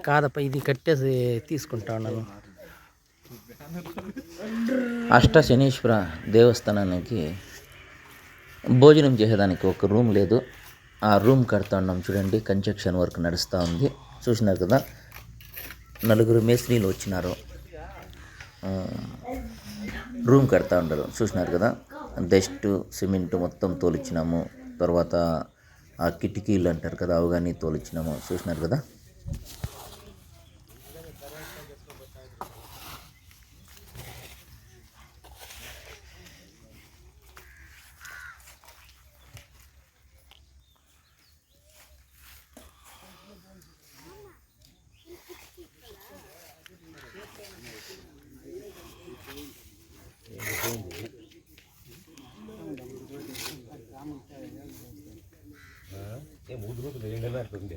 కాదప్ప ఇది కట్టేసి తీసుకుంటా ఉన్నాను. అష్ట శనీశ్వర దేవస్థానానికి భోజనం చేసేదానికి ఒక రూమ్ లేదు. ఆ రూమ్ కడతా ఉన్నాం చూడండి. కన్స్ట్రక్షన్ వర్క్ నడుస్తూ ఉంది. చూసినారు కదా, నలుగురు మేస్త్రీలు వచ్చినారు. రూమ్ కడతా ఉండరు. చూసినారు కదా, డస్ట్ సిమెంట్ మొత్తం తోలిచ్చినాము. తర్వాత ఆ కిటికీలు అంటారు కదా, అవి కానీ తోలిచ్చినాము. చూసినారు కదా. ఏ 3 రోజులు ఎండలాడుతుంది.